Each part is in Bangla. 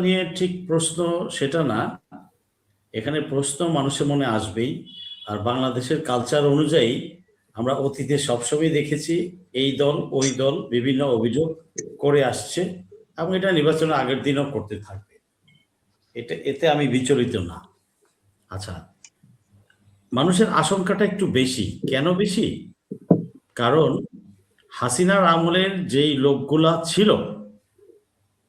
নিয়ে ঠিক প্রশ্ন সেটা না, এখানে প্রশ্ন মানুষের মনে আসবেই। আর বাংলাদেশের কালচার অনুযায়ী আমরা অতীতে সবসময় দেখেছি এই দল ওই দল বিভিন্ন অভিযোগ করে আসছে এবং এটা নির্বাচনের আগের দিনও করতে থাকবে। এতে আমি বিচলিত না। আচ্ছা, মানুষের আশঙ্কাটা একটু বেশি। কেন বেশি? কারণ হাসিনার আমলের যেই লোকগুলা ছিল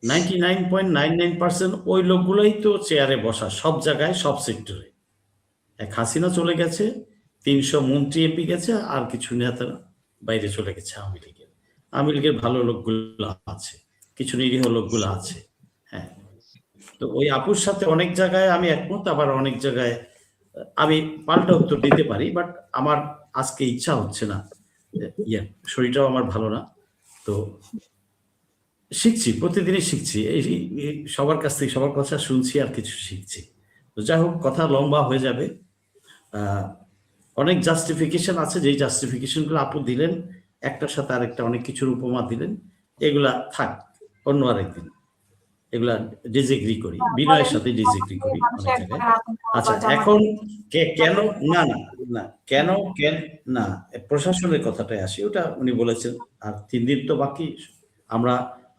99.99% ওই লোকগুলোই তো চেয়ারে বসা সব জায়গায়, সব সেক্টরে। এক হাসিনা চলে গেছে, 300 মন্ত্রী এমপি গেছে, আর কিছু নেতা বাইরে চলে গেছে আওয়ামী লীগের। আওয়ামী লীগের ভালো লোকগুলো আছে, কিছু নিরীহ লোকগুলো আছে। হ্যাঁ, তো ওই আপুর সাথে অনেক জায়গায় আমি একমত, আবার অনেক জায়গায় আমি পাল্টা উত্তর দিতে পারি, বাট আমার আজকে ইচ্ছা হচ্ছে না। শরীরটাও আমার ভালো না। তো শিখছি, প্রতিদিনই শিখছি। এই সবার কাছ থেকে সবার কথা শুনছি আর কিছু শিখছি। তো যাই হোক, কথা লম্বা হয়ে যাবে। অনেক জাস্টিফিকেশন আছে, যেই জাস্টিফিকেশনগুলো আপু দিলেন, একটার সাথে আরেকটা অনেক কিছুর উপমা দিলেন, এগুলা থাক অন্য আরেকদিন। এগুলা ডিসএগ্রি করি, বিনয়ের সাথে ডিসএগ্রি করি অনেক জায়গায়। আচ্ছা, এখন কেন না না না কেন না প্রশাসনের কথাটাই আসি, ওটা উনি বলেছেন। আর 3 দিন তো বাকি, আমরা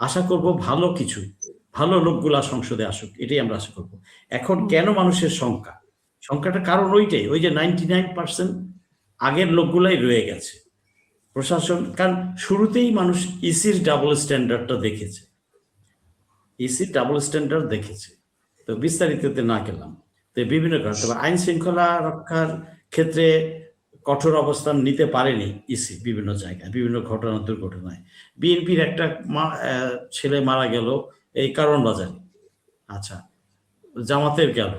আশা করব ভালো কিছু, ভালো লোকগুলা সংসদে আসুক, এটাই আমরা আশা করব। এখন কেন মানুষের সংখ্যাটা কারণ ওইটাই, ওই যে 99% আগের লোকগুলাই রয়ে গেছে প্রশাসন। কারণ শুরুতেই মানুষ ইসির ডাবল স্ট্যান্ডার্ডটা দেখেছে, ইসির ডাবল স্ট্যান্ডার্ড দেখেছে। তো বিস্তারিততে না গেলাম। তো বিভিন্ন কারণ, তবে আইন শৃঙ্খলা রক্ষার ক্ষেত্রে কঠোর অবস্থান নিতে পারেনি ইসি বিভিন্ন জায়গায়, বিভিন্ন ঘটনা দুর্ঘটনায়। বিএনপির একটা ছেলে মারা গেল এই কারণ বাজারে। আচ্ছা, জামাতের গেল।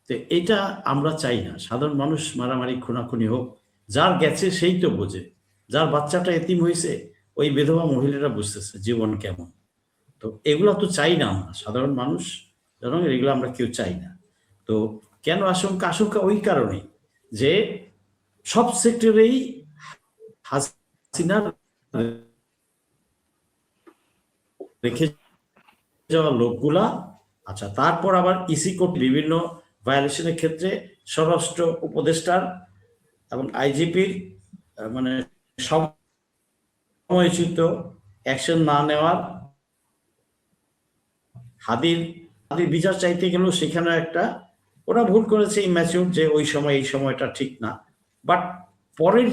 তো এটা আমরা চাই না, সাধারণ মানুষ মারামারি খুনাখুনি হোক, যার গেছে সেই তো বোঝে। যার বাচ্চাটা এতিম হয়েছে, ওই বিধবা মহিলারা বুঝতেছে জীবন কেমন। তো এগুলো তো চাই না আমরা, সাধারণ মানুষ জনগণ, এগুলো আমরা কেউ চাই না। তো কেন আশঙ্কা ওই কারণে যে সব সেক্টরেই হাসিনার রেখে যাওয়া লোকগুলা। আচ্ছা, তারপর আবার ইসি কোর্ট বিভিন্ন ভায়োলেশনের ক্ষেত্রে স্বরাষ্ট্র উপদেষ্টার এবং আইজিপির মানে সময়োচিত অ্যাকশন না নেওয়ার, হাদির বিচার চাইতে গেলেও সেখানে একটা ওরা ভুল করেছে, ইম্যাচিউর, যে ওই সময় এই সময়টা ঠিক না। বাট পরের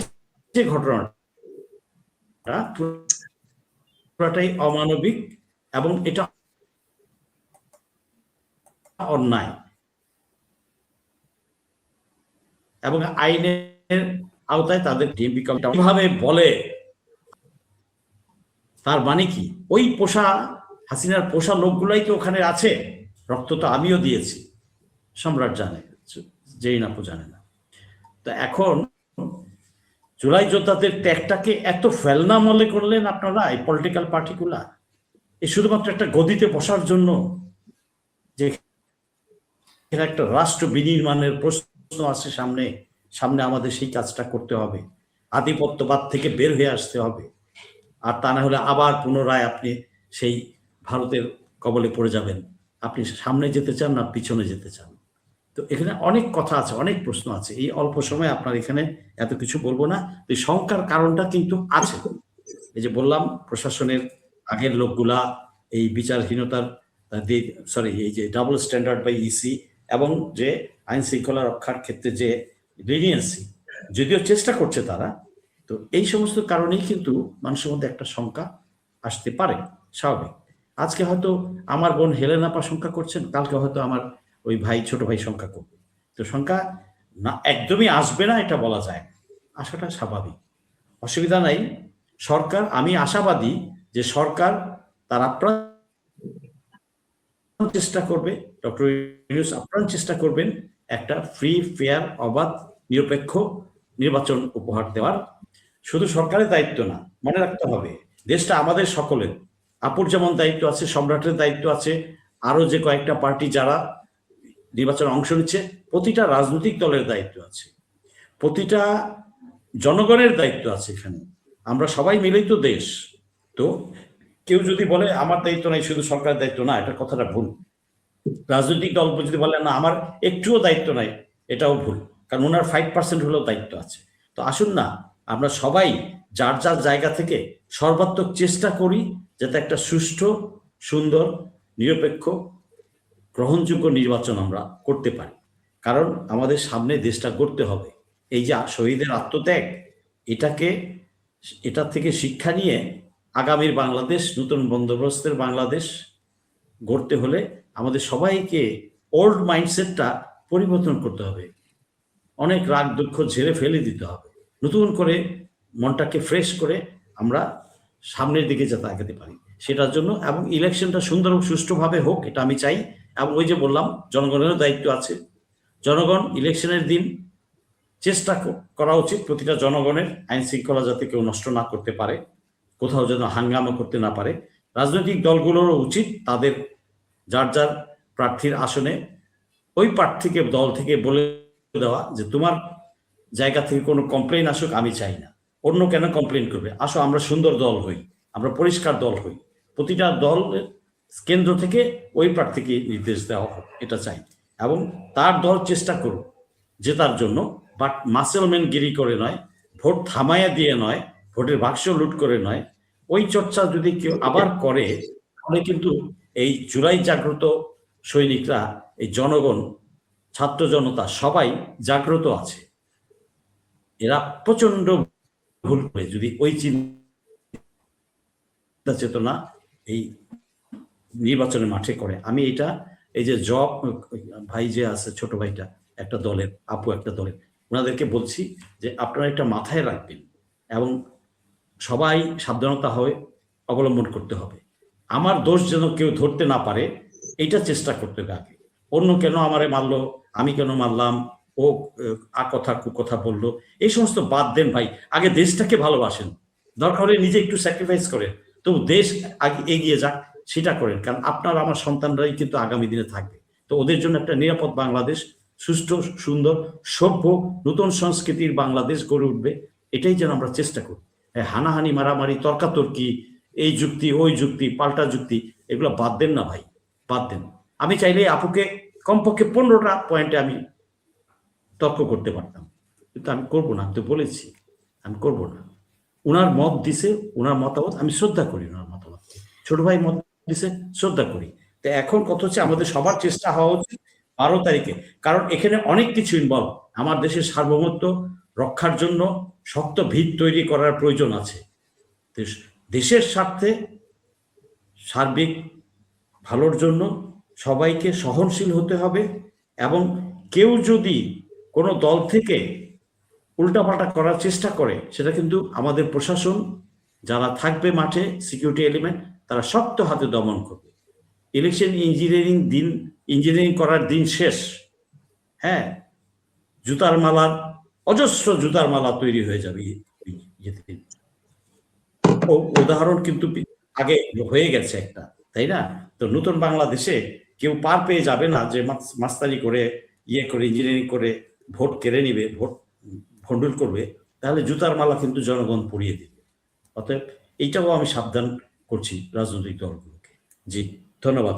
যে ঘটনাটা পুরাটাই অমানবিক এবং এটা অন্যায় এবং আইনের আওতায় তাদের ডিএমপি কমিটি কিভাবে বলে, তার মানে কি ওই হাসিনার পোষা লোকগুলাই কি ওখানে আছে? রক্ত তো আমিও দিয়েছি, সম্রাট জানে, যেই নাপু জানে না। তো এখন জুলাই যোদ্ধাদের ত্যাগটাকে এত ফেলনা মনে করলেন আপনারা, এই পলিটিক্যাল পার্টিগুলা, এই শুধুমাত্র একটা গদিতে বসার জন্য, যে একটা রাষ্ট্র বিনির্মাণের প্রশ্ন আছে সামনে সামনে আমাদের সেই কাজটা করতে হবে, আধিপত্যবাদ থেকে বের হয়ে আসতে হবে। আর তা না হলে আবার পুনরায় আপনি সেই ভারতের কবলে পড়ে যাবেন। আপনি সামনে যেতে চান না পিছনে যেতে চান? তো এখানে অনেক কথা আছে, অনেক প্রশ্ন আছে। এই অল্প সময় আপনার এখানে এত কিছু বলবো না। এই শঙ্কার কারণটা কিন্তু আছে। এই যে বললাম, প্রশাসনের আগের লোকগুলা এই বিচারহীনতার এই যে ডাবল স্ট্যান্ডার্ড বাই ইসি, এবং যে আইন শৃঙ্খলা রক্ষার ক্ষেত্রে যে লিনিয়েন্সি, যদিও চেষ্টা করছে তারা, তো এই সমস্ত কারণেই কিন্তু মানুষের মধ্যে একটা শঙ্কা আসতে পারে, স্বাভাবিক। আজকে হয়তো আমার বোন হেলেন আপা শঙ্কা করছেন, কালকে হয়তো আমার ওই ছোট ভাই শঙ্কা করবে। তো শঙ্কা না একদমই আসবে না এটা বলা যায় না, আসাটা স্বাভাবিক, অসুবিধা নাই। সরকার, আমি আশাবাদী যে সরকার তার আপ্রাণ চেষ্টা করবে, ডক্টর ইউনূস আপ্রাণ চেষ্টা করবেন একটা ফ্রি, ফেয়ার, অবাধ, নিরপেক্ষ নির্বাচন উপহার দেওয়ার। শুধু সরকারের দায়িত্ব না, মনে রাখতে হবে দেশটা আমাদের সকলের। আপুর যেমন দায়িত্ব আছে, সম্রাটের দায়িত্ব আছে, আরো যে কয়েকটা পার্টি যারা নির্বাচনে অংশ নিচ্ছে, প্রতিটা রাজনৈতিক দলের দায়িত্ব আছে, প্রতিটা জনগণের দায়িত্ব আছে। এখানে আমরা সবাই মিলেই তো দেশ। তো কেউ যদি বলে আমার দায়িত্ব নাই, শুধু সরকারের দায়িত্ব, না, এটা কথাটা ভুল। রাজনৈতিক দল যদি বলেন না আমার একটুও দায়িত্ব নাই, এটাও ভুল, কারণ ওনার 5% হলেও দায়িত্ব আছে। তো আসুন না আমরা সবাই যার যার জায়গা থেকে সর্বাত্মক চেষ্টা করি যাতে একটা সুষ্ঠু, সুন্দর, নিরপেক্ষ, গ্রহণযোগ্য নির্বাচন আমরা করতে পারি। কারণ আমাদের সামনে দেশটা গড়তে হবে। এই যে শহীদের আত্মত্যাগ, এটা থেকে শিক্ষা নিয়ে আগামীর বাংলাদেশ, নতুন বন্দোবস্তের বাংলাদেশ গড়তে হলে আমাদের সবাইকে ওল্ড মাইন্ডসেটটা পরিবর্তন করতে হবে, অনেক রাগ দুঃখ ঝেড়ে ফেলে দিতে হবে, নতুন করে মনটাকে ফ্রেশ করে আমরা সামনের দিকে যাতে আগাতে পারি সেটার জন্য। এবং ইলেকশনটা সুন্দর ও সুষ্ঠুভাবে হোক, এটা আমি চাই। এবং ওই যে বললাম, জনগণেরও দায়িত্ব আছে। জনগণ ইলেকশনের দিন চেষ্টা করা উচিত প্রতিটা জনগণের আইন শৃঙ্খলা যাতে কেউ নষ্ট না করতে পারে, কোথাও যেন হাঙ্গামা করতে না পারে। রাজনৈতিক দলগুলোরও উচিত তাদের যার যার প্রার্থীর আসনে ওই প্রার্থীকে দল থেকে বলে দেওয়া যে তোমার জায়গা থেকে কোনো কমপ্লেন আসুক আমি চাই না, অন্য কেন কমপ্লেন করবে, আসো আমরা সুন্দর দল হই, আমরা পরিষ্কার দল হই। প্রতিটা দল কেন্দ্র থেকে ওই প্রার্থীকে নির্দেশ দেওয়া হোক, এটা চাই। এবং তার দল চেষ্টা করুক জেতার জন্য, বাট মাসেলম্যান গিরি করে নয়, ভোট থামাইয়া দিয়ে নয়, ভোটের বাক্স লুট করে নয়। ওই চর্চা যদি কেউ আবার করে তাহলে কিন্তু এই জুলাই জাগ্রত সৈনিকরা, এই জনগণ, ছাত্র জনতা সবাই জাগ্রত আছে। এরা প্রচন্ড ভুল করে যদি ওই চিন্তা চেতনা এই নির্বাচনের মাঠে করে। আমি এটা এই যে জব ভাই যে আছে, ছোট ভাইটা একটা দলের, আপু একটা দলের, ওনাদেরকে বলছি যে আপনারা এটা মাথায় রাখবেন এবং সবাই সাবধানতা অবলম্বন করতে হবে। আমার দোষ যেন কেউ ধরতে না পারে এটা চেষ্টা করতে হবে আগে। অন্য কেন আমারে মারলো, আমি কেন মারলাম, ও কথা কুকথা বললো, এই সমস্ত বাদ দেন ভাই। আগে দেশটাকে ভালোবাসেন, দরকার হলে নিজে একটু স্যাক্রিফাইস করেন, তবু দেশ আগে এগিয়ে যাক সেটা করেন। কারণ আপনার আমার সন্তানরাই কিন্তু আগামী দিনে থাকবে। তো ওদের জন্য একটা নিরাপদ বাংলাদেশ, সুষ্ঠু, সুন্দর, সভ্য, নতুন সংস্কৃতির বাংলাদেশ গড়ে উঠবে, এটাই যেন আমরা চেষ্টা করি। হানাহানি, মারামারি, তর্কাতর্কি, এই যুক্তি ওই যুক্তি, পাল্টা যুক্তি, এগুলো বাদ দেন না ভাই, বাদ দেন। আমি চাইলে আপুকে কমপক্ষে 15টা পয়েন্টে আমি তর্ক করতে পারতাম, কিন্তু আমি করবো না। আমি তো বলেছি আমি করবো না। উনার মত দিছে, উনার মতামত আমি শ্রদ্ধা করি, ওনার মতামত, ছোট ভাই মত দিছে শ্রদ্ধা করি। তো এখন কথা হচ্ছে আমাদের সবার চেষ্টা হওয়া উচিত 12 তারিখে, কারণ এখানে অনেক কিছু ইনভলভ। আমার দেশের সার্বভৌমত্ব রক্ষার জন্য শক্ত ভিত তৈরি করার প্রয়োজন আছে। দেশের স্বার্থে, সার্বিক ভালোর জন্য সবাইকে সহনশীল হতে হবে। এবং কেউ যদি কোনো দল থেকে উল্টাপাল্টা করার চেষ্টা করে, সেটা কিন্তু আমাদের প্রশাসন যারা থাকবে মাঠে, সিকিউরিটি এলিমেন্ট, তারা শক্ত হাতে দমন করবে। ইলেকশন ইঞ্জিনিয়ারিং করার দিন শেষ। হ্যাঁ, জুতার মালার, অজস্র জুতার মালা তৈরি হয়ে যাবে। উদাহরণ কিন্তু আগে হয়ে গেছে একটা, তাই না? তো নতুন বাংলাদেশে কেউ পার পেয়ে যাবে না যে মাস্তানি করে, করে, ইঞ্জিনিয়ারিং করে ভোট কেড়ে নিবে, ভোট ভন্ডুল করবে, তাহলে জুতার মালা কিন্তু জনগণ পরিয়ে দিবে। অতএব এইটাও আমি সাবধান করছি রাজনৈতিক দলগুলোকে। জি, ধন্যবাদ।